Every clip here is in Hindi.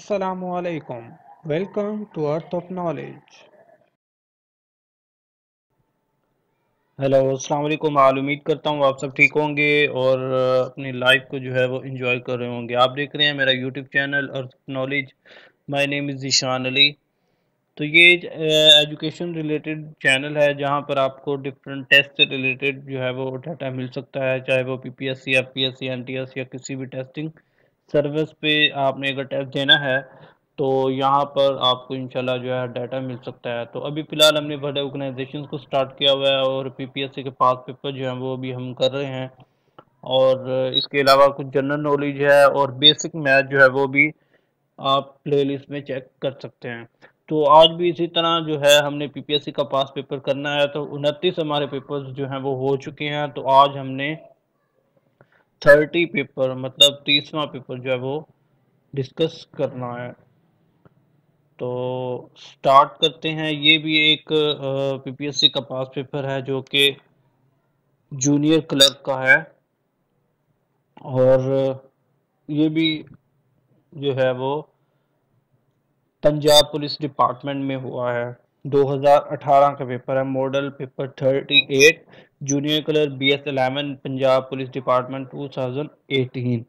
Assalamualaikum. Welcome to Earth of Knowledge. Hello अस्सलाम वालेकुम। मैं उम्मीद करता हूँ आप सब ठीक होंगे और अपनी लाइफ को जो है वो एंजॉय कर रहे होंगे। आप देख रहे हैं मेरा YouTube channel earth knowledge. My name is Zeeshan Ali. तो ये एजुकेशन रिलेटेड चैनल है जहाँ पर आपको डिफरेंट टेस्ट से रिलेटेड जो है वो डाटा मिल सकता है, चाहे वो पीपीएससी, एफपीएससी, एनटीएस या किसी भी टेस्टिंग सर्विस पे आपने अगर टेस्ट देना है तो यहाँ पर आपको इंशाल्लाह जो है डाटा मिल सकता है। तो अभी फ़िलहाल हमने बड़े ऑर्गेनाइजेशन को स्टार्ट किया हुआ है और पीपीएससी के पास पेपर जो हैं वो भी हम कर रहे हैं। और इसके अलावा कुछ जनरल नॉलेज है और बेसिक मैथ जो है वो भी आप प्लेलिस्ट में चेक कर सकते हैं। तो आज भी इसी तरह जो है हमने पीपीएससी का पास पेपर करना है। तो 29 हमारे पेपर्स जो हैं वो हो चुके हैं। तो आज हमने 30 पेपर मतलब 30वां पेपर जो है वो डिस्कस करना है। तो स्टार्ट करते हैं। ये भी एक पीपीएससी का पास पेपर है जो कि जूनियर क्लर्क का है। और ये भी जो है वो पंजाब पुलिस डिपार्टमेंट में हुआ है। 2018 का पेपर है, model paper 38, junior clerk BS11 Punjab police department 2018।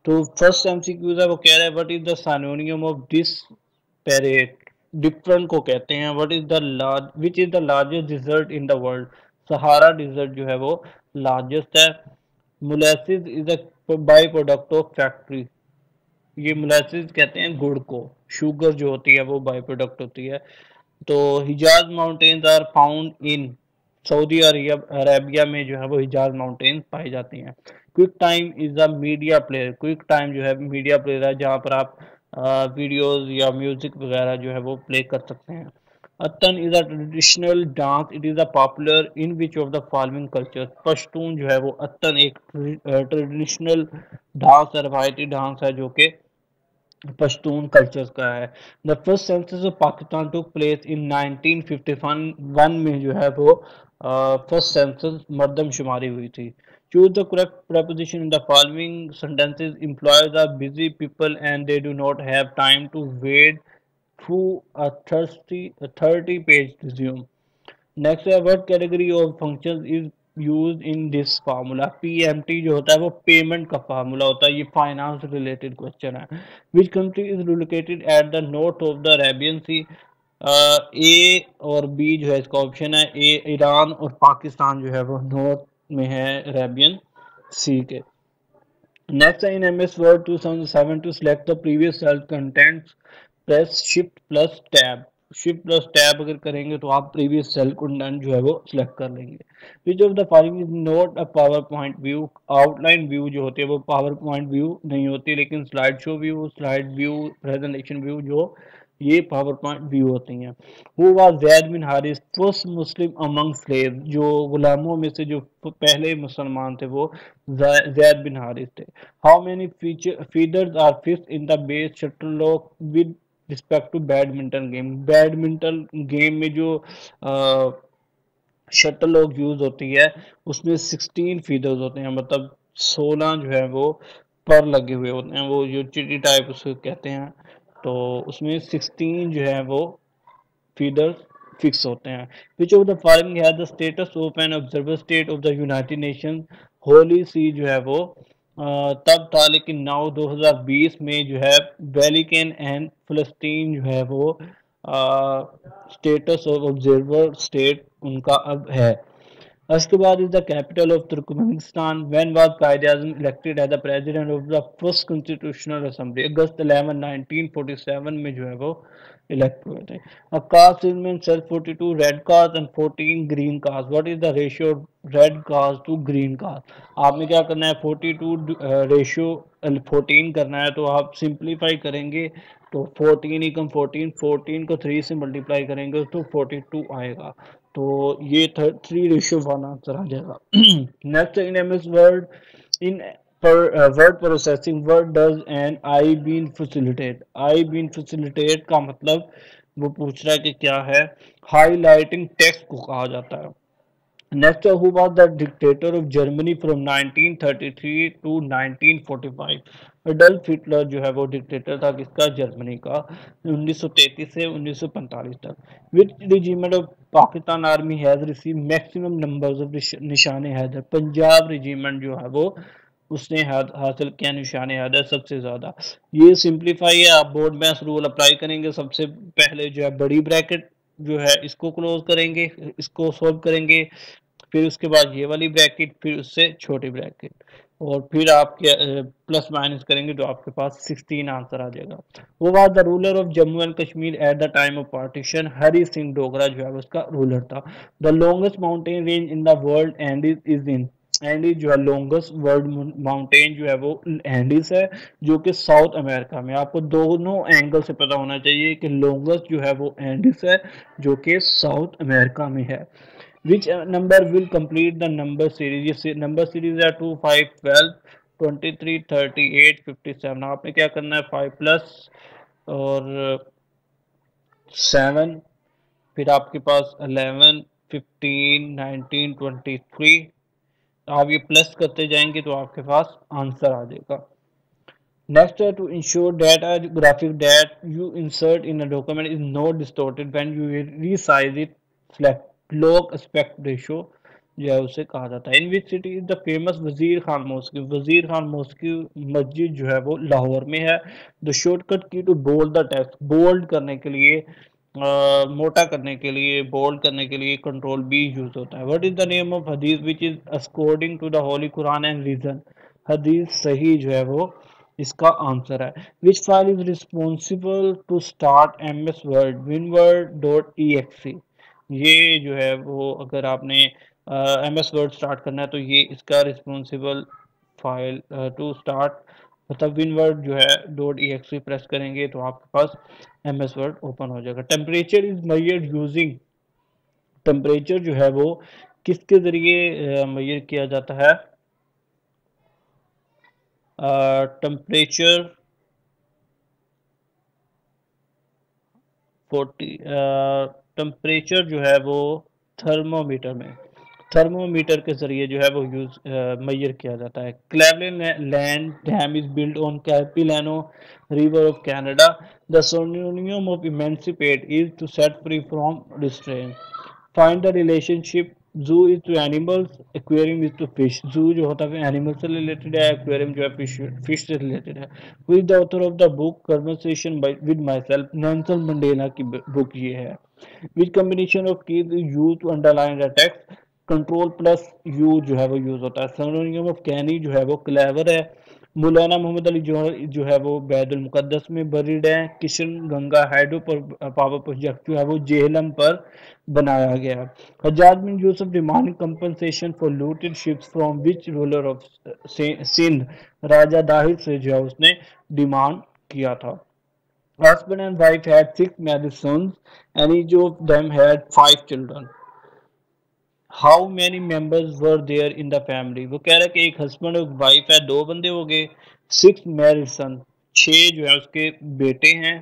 तो फर्स्ट एमसीक्यूज है, वो कह रहा है what is the synonym of desperate. Different को कहते हैं what is the large which is the largest desert in the world. Sahara desert जो है वो लार्जेस्ट है। Molasses is a by product of factory. ये मोलेसिस कहते हैं गुड़ को। शुगर जो होती है वो बाई प्रोडक्ट होती है। तो Hijaz mountains are found in Saudi Arabia में जो है वो हिजाज माउंटेन्स पाई जाती हैं। QuickTime is a media player. QuickTime जो है मीडिया प्लेयर है जहाँ पर आप वीडियोस या म्यूजिक वगैरह जो है वो प्ले कर सकते हैं। Attan is a traditional dance. It is a popular in which of the following culture. Pashtun जो है वो अत्तन एक ट्रेडिशनल डांस है, रवायती डांस है जो कि पश्तून कल्चर का है। The first census of Pakistan took place in 1951 में जो है वो फर्स्ट सेंसस मर्दमशुमारी हुई थी। Choose the correct preposition in the following sentences. Employees are busy people and they do not have time to wade through a 30-page resume. Next है what category of functions is use in this formula. PMT जो होता है वो पेमेंट का फार्मूला होता है। ये फाइनेंस रिलेटेड क्वेश्चन है। Which country is located at the north of the Arabian Sea. A और बी जो है इसका ऑप्शन है। ए ईरान और पाकिस्तान जो है वो नॉर्थ में है अरेबियन सी के। Next in MS Word 2007 to select the previous cell contents, press Shift plus Tab. Shift plus Tab अगर करेंगे तो आप previous cell content जो है वो select कर लेंगे। Which of the following is not a PowerPoint view? Outline view जो होती है वो PowerPoint view नहीं होती, लेकिन slide show view, slide view, presentation view जो ये पावर पॉइंट व्यू होती हैं। वो was Zaid bin Haris first Muslim among slave. जो गुलामों में से जो पहले मुसलमान थे वो जैद बिन हारिस थे। How many feathers are fixed in the base shuttlecock with respect to badminton game. Badminton game में जो शटलकॉक यूज होती है उसमें 16 फीडर्स होते हैं, मतलब 16 जो है वो पर लगे हुए होते हैं, वो जो चिटी टाइप उसको कहते हैं। तो उसमें 16 जो है वो फीडर फिक्स होते हैं। Which of the following has the status of an observer state of the United Nation. Holy See जो है वो तब था, लेकिन नाउ 2020 में जो है वेलिकन एंड फलस्तीन जो है वो स्टेटस ऑफ ऑब्जर्वर स्टेट उनका अब है। Ashgabat is the capital of Turkmenistan. When was Quaid-e-Azam elected as the president of the first constitutional assembly? अगस्त 11 1947 में जो है वो इलेक्ट हुए थे। A caste system sells 42 red cars and 14 green cars. What is the ratio of red cars to green cars? आपने क्या करना है 42 रेशियो 14 करना है। तो आप सिंप्लीफाई करेंगे तो 14 एकम 14, 14 को 3 से मल्टीप्लाई करेंगे तो 42 आएगा। तो ये 3:1 आंसर आ जाएगा। Next in MS Word in per word processing word does and I been facilitate. I been facilitate का मतलब वो पूछ रहा है कि क्या है। हाईलाइटिंग टेक्स्ट को कहा जाता है। Next, who was the dictator of Germany from 1933 to 1945। Adolf Hitler जो है वो डिक्टेटर था किसका, जर्मनी का, 1933 से 1945 तक। Which regiment of Pakistan army has receive maximum numbers of Nishane Haider. Punjab regiment जो है वो उसने हासिल किया निशाने हैदर सबसे ज्यादा। ये सिंप्लीफाई है, आप बोर्ड मैथ रूल अप्लाई करेंगे। सबसे पहले जो है बड़ी ब्रैकेट जो है इसको क्लोज करेंगे, इसको सोल्व करेंगे, फिर उसके बाद ये वाली ब्रैकेट, फिर उससे छोटी ब्रैकेट, और फिर आप प्लस माइनस करेंगे तो आपके पास 16 आंसर आ जाएगा। वो was the ruler of Jammu and Kashmir at the time of partition. Hari Singh Dogra जो है उसका रूलर था। The longest mountain range in the world Andes is in. Andes जो है लॉन्गेस्ट वर्ल्ड माउंटेन जो है वो एंडीज है, जो कि साउथ अमेरिका में। आपको दोनों एंगल से पता होना चाहिए कि लॉन्गेस्ट जो है वो एंडीज है, जो कि साउथ अमेरिका में है। Which number will complete the number series? ये number series है 2, 5, 12, 23, 38, 57। आपने क्या करना है, 5 प्लस और 7, फिर आपके पास 11, 15, 19, 23। आप ये प्लस करते जाएंगे तो आपके पास आंसर आ जाएगा। Next, to ensure that a graphic that you insert in a document is not distorted when you resize it, select log aspect ratio जो है उसे कहा जाता है। In which city is the famous Wazir Khan mask. वजीर खान मॉस्क की मस्जिद जो है वो लाहौर में है। The shortcut key to bold the text, bold करने के लिए मोटा करने के लिए, बोल्ड करने के लिए कंट्रोल बी यूज होता है। What is the name of Hadith which is according to the holy Quran and reason. हदीस सही जो है वो इसका आंसर है। Which file is responsible to start M S Word winword dot E X. ये जो है वो अगर आपने एम एस वर्ड स्टार्ट करना है तो ये इसका रिस्पॉन्सिबल फाइल टू स्टार्ट, मतलब विनवर्ड जो है डॉट ई एक्स प्रेस करेंगे तो आपके पास एम एस वर्ड ओपन हो जाएगा। Temperature is measured using. Temperature जो है वो किसके जरिए मेजर किया जाता है, टेम्परेचर 40, टेम्परेचर जो है वो थर्मोमीटर में, थर्मोमीटर के जरिए जो है वो यूज मेजर किया जाता है। Cleveland land dam is built on Capilano river of Canada. The synonym of emancipate is to set free from restraint. Find the relationship. Zoo is to animals, aquarium is to fish. Zoo जो होता है एनिमल से रिलेटेड है, एक्वेरियम जो है फिश से रिलेटेड है। Who is the author of the book conversation with myself. Nelson Mandela की बुक ये है। Which combination of keys use to underline the text. Control plus U जो है वो यूज होता है। सिनोनिम ऑफ कैनी जो है वो क्लेवर है। मौलाना मोहम्मद अली जो है वो बैदुल मुकद्दस में बरीड है। Kishan Ganga hydro power project जो है वो जेहलम पर बनाया गया है। Hajjaj bin Yusuf demanding compensation for looted ships from which ruler of Sindh. Raja Dahir से जो है उसने डिमांड किया था। Husband and wife had 6 married sons, and each of them had 5 children. How many members were there in the family. वो कह रहा है कि एक हस्बैंड और वाइफ है, 2 बंदे हो गए। 6 मैरिड सन, 6 जो है उसके बेटे हैं,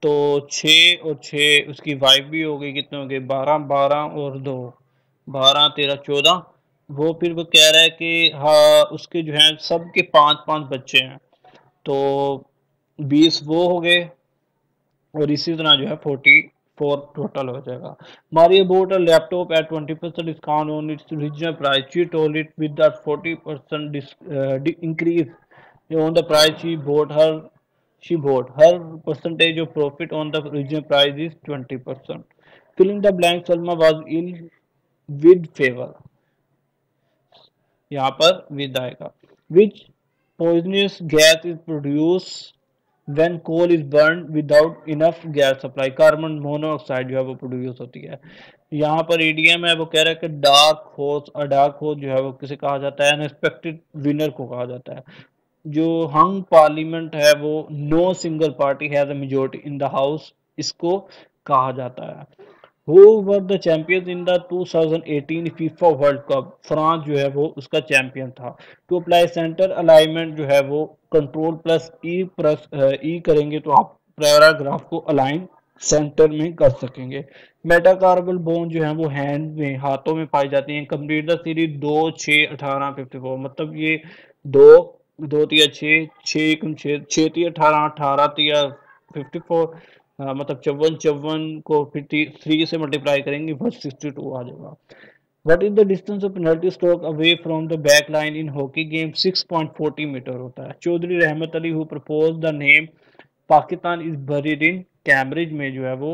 तो 6 और 6 उसकी वाइफ भी हो गई, कितने हो गए, 12, 12 और 2, 12, 13, 14। वो फिर वो कह रहा है कि हाँ उसके जो है सबके 5-5 बच्चे हैं, तो 20 वो हो गए, और इसी तरह जो है 44 टोटल हो जाएगा। Mario bought a laptop at 20% discount on its original price. She told it with that 40% increase on the price she bought. Her percentage of profit on the original price is 20%. Fill in the blank. Salma was ill with fever. यहाँ पर with आएगा। Which poisonous gas is produced when coal is burned without enough gas supply। Carbon monoxide जो है वो प्रोड्यूस होती है। यहाँ पर ईडीएम है, वो कह रहा है कि डार्क हॉर्स, डार्क हॉर्स जो है वो किसे कहा जाता है, अनएक्सपेक्टेड विनर को कहा जाता है। जो हंग पार्लियामेंट है वो no single party has a majority in the house, इसको कहा जाता है। Who were the champions in the 2018 FIFA World Cup. France जो है वो उसका चैंपियन था। टू अप्लाई सेंटर अलाइनमेंट जो है वो कंट्रोल प्लस ई करेंगे तो आप पैराग्राफ को अलाइन सेंटर में कर सकेंगे। मेटाकार्बल बोन जो है वो हैंड में, हाथों में पाई जाती हैं। कंप्लीट द सीरीज 2 6 18 54, मतलब ये दो, दो तिया छः, छः एकम छः, छः तिया 18, 18 तिया 54, मतलब 54, 54 को फिर 3 से मल्टीप्लाई करेंगे, बस 62 आ जाएगा। What is the distance of penalty stroke away from the back line in hockey game? 6.40 metre होता है। Chaudhry Rahmat Ali who proposed the name Pakistan is buried in Cambridge में जो है वो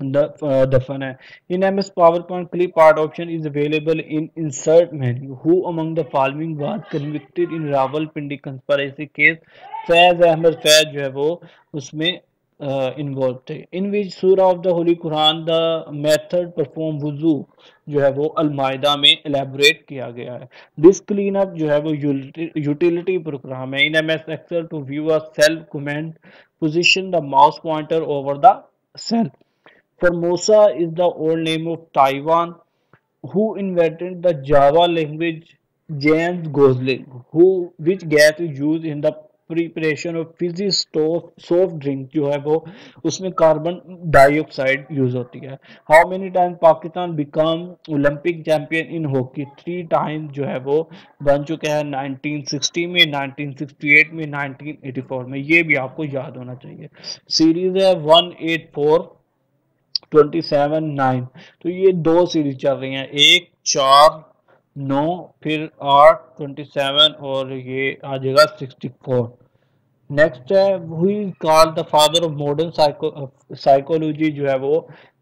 दफन है। In MS PowerPoint clip art option is available in insert menu. Who among the following was convicted in Rawalpindi conspiracy case? Faiz Ahmad Faiz जो है वो उसमें इन्वॉल्व थे। In which Surah of the holy Quran the method perform wudu जो है वो अलमायदा में एलेबोरेट किया गया है। दिस क्लीन अप जो है वो यूटिलिटी प्रोग्राम है। In MS Excel to view a cell comment position the mouse pointer over the cell. Formosa is the old name of Taiwan. Who invented the Java language? James Gosling. Which gas is used in the preparation of fizzy soft drink जो है वो उसमें कार्बन डाइऑक्साइड यूज होती है। How many time Pakistan become Olympic champion in hockey? 3 time जो है वो बन चुका है, 1960 में, 1968 में, 1984 में। ये भी आपको याद होना चाहिए। सीरीज है 184 27 9, तो ये दो सीरीज चल रही हैं, 1 4 9, फिर 8 27, और ये आ जाएगा 64। नेक्स्ट है who is called the father of modern psychology जो है वो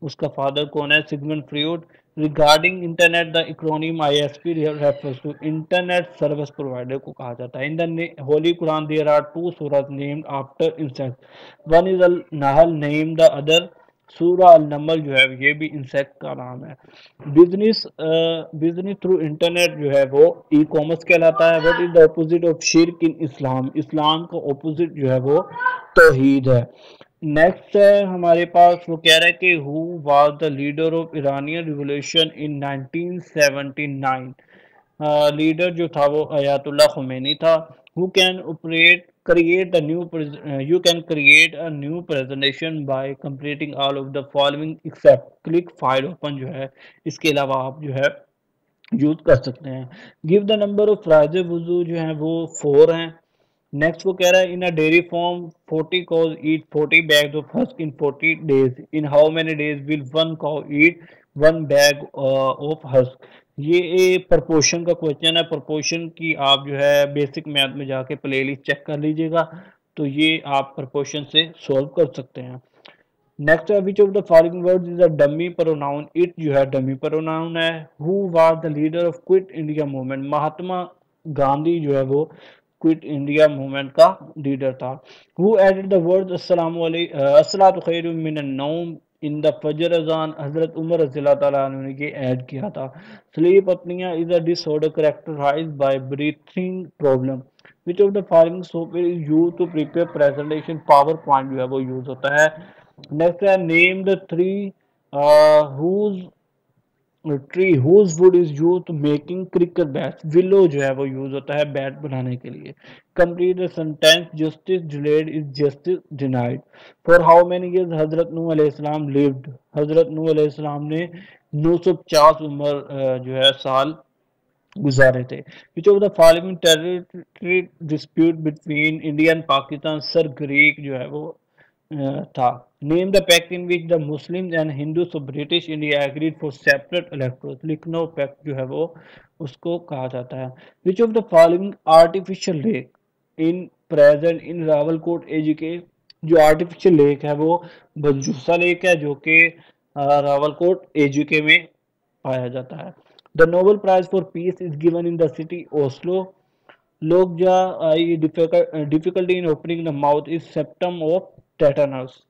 उसका फादर कौन है? Sigmund Freud. Regarding internet the acronym ISP refers to internet service provider को कहा जाता है। In the holy Quran there are 2 Surat named after insect. One is Al Nahl name the other Surah Al नमल जो है ये भी इंसेक्ट का नाम है। बिजनेस थ्रू इंटरनेट जो है वो ई कॉमर्स कहलाता है। What is the opposite of shirk in Islam? Islam का ऑपोजिट जो है वो तौहीद है। नेक्स्ट है हमारे पास, वो कह रहा है कि who was the leader of Iranian revolution in 1979? Leader जो था वो अयातुल्ला खुमैनी था। Who can operate create a new you can create a new presentation by completing all of the following except click file open जो है, इसके अलावा आप जो है यूज कर सकते हैं। Give the number of fries वजू जो है वो 4 हैं। नेक्स्ट वो कह रहा है in a dairy farm 40 cows eat 40 bags of husk in 40 days. In how many days will one cow eat 1 bag of husk? ये प्रपोर्शन का क्वेश्चन है। प्रपोर्शन की आप जो है बेसिक मैथ में जाके प्लेलिस्ट चेक कर लीजिएगा, तो ये आप प्रपोर्शन से सॉल्व कर सकते हैं। नेक्स्ट है which of the following words is a dummy pronoun? It जो है डमी प्रोनाउन है। Who was the leader of quit India movement? Mahatma Gandhi जो है वो क्विट इंडिया मूवमेंट का लीडर था। हु एडेड द वर्ड्स अस्सलातु खैरुम मिनन नौम इन द फजर अजान? हजरत उमर रज़ियल्लाहु तआला अन्हु ने ये ऐड किया था। Sleep apnea is a disorder characterized by breathing problem. Which of the following software is used to prepare presentation? Power point जो है वो यूज होता है। नेक्स्ट है name the three whose tree whose wood is use to making cricket bat? Willow जो है वो यूज होता है बैट बनाने के लिए। Complete the sentence justice delayed is justice denied. For how many years हजरत नूह अलैहिस्सलाम लिव्ड? हजरत नूह अलैहिस्सलाम ने 950 उम्र जो है साल गुजारे थे। Which of the following territory dispute between India and Pakistan? Sir Creek जो है वो था। Name the pact in which the Muslims and Hindus of British India agreed for separate electorate? Lucknow pact जो है वो उसको कहा जाता है। Which of the following artificial lake in present in Rawalakot AJK? जो आर्टिफिशियल लेक है वो बंजूसा लेक है, जो कि रावलकोट एजीके में पाया जाता है। The Nobel prize for peace is given in the city Oslo. Lockjaw I difficulty in opening the mouth is symptom of tetanus.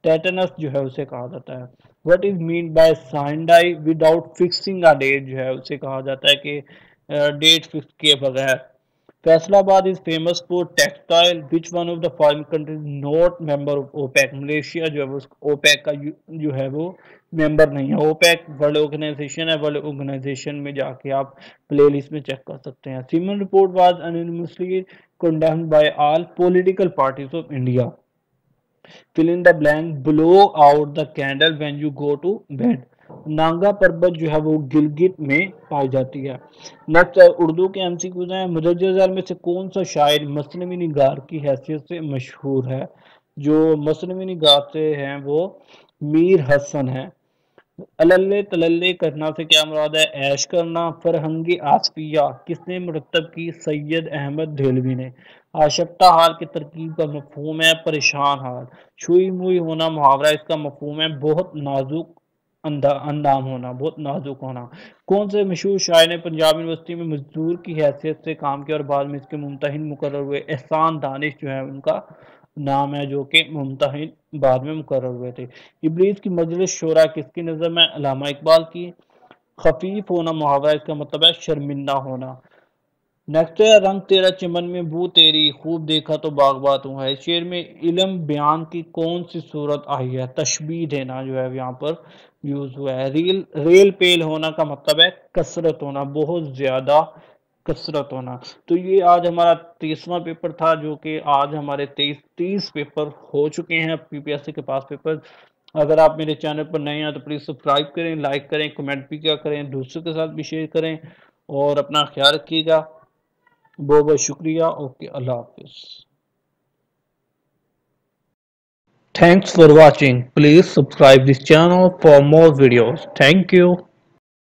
Tetanus जो है उसे कहा जाता है। What is mean by sine die without fixing a date? जो है उसे कहा जाता है कि डेट फिक्स किए बगैर। Faisalabad is famous for textile. Which one of the following countries not member of OPEC? Malaysia जो है वो ओपेक का जो है वो मेंबर नहीं है। ओपेक वर्ल्ड ऑर्गेनाइजेशन है, वर्ल्ड ऑर्गेनाइजेशन में जाके आप प्लेलिस्ट में चेक कर सकते हैं। Simon report was unanimously condemned by all political parties of India. Fill in the blank, blow out the candle when you go to bed. Nanga Parbat जो है वो गिलगित में पाई जाती है। नेक्स्ट उर्दू के एमसीक्यूज हैं। मुदज्जर में से कौन सा शायर मसनवी निगार की हैसियत से मशहूर है? जो मसनवी निगार से हैं वो मीर हसन है। अल्ले तलल्ले करना से क्या मुराद है? ऐश करना। फरहंगी आसफिया किसने मुरतब की? सैयद अहमद देहलवी ने। आशफ्ता हाल की तरकीब का मफहूम है परेशान हाल। छुई मुई होना मुहावरा, इसका मफहूम है बहुत नाजुक अंदाम होना, बहुत नाजुक होना। कौन से मशहूर शायर ने पंजाब यूनिवर्सिटी में मजदूर की हैसियत से काम किया और बाद में इसके मुमतहिन मुकर्रर हुए? एहसान दानिश जो है उनका नाम है, जो कि मुमतहिन बाद में मुकर्रर हुए थे। इबलीस की मजलिस शोरा किसकी नज़म है? अल्लामा इकबाल की। खफीफ होना मुहावरा, इसका मतलब है शर्मिंदा होना। नेक्स्ट है रंग तेरा चमन में बू तेरी, खूब देखा तो बागबात हूँ है। शेर में इल्म बयान की कौन सी सूरत आई है? तशबीह देना जो है यहाँ पर यूज हुआ है। रेल पेल होना का मतलब है कसरत होना, बहुत ज्यादा कसरत होना। तो ये आज हमारा 30वां पेपर था, जो कि आज हमारे 30 पेपर हो चुके हैं पीपीएससी के पास पेपर। अगर आप मेरे चैनल पर नए हैं तो प्लीज़ सब्सक्राइब करें, लाइक करें, कमेंट भी क्या करें, दूसरों के साथ भी शेयर करें और अपना ख्याल रखिएगा। बहुत बहुत शुक्रिया। Okay, Allah Hafiz. Thanks for watching. Please subscribe this channel for more videos. Thank you.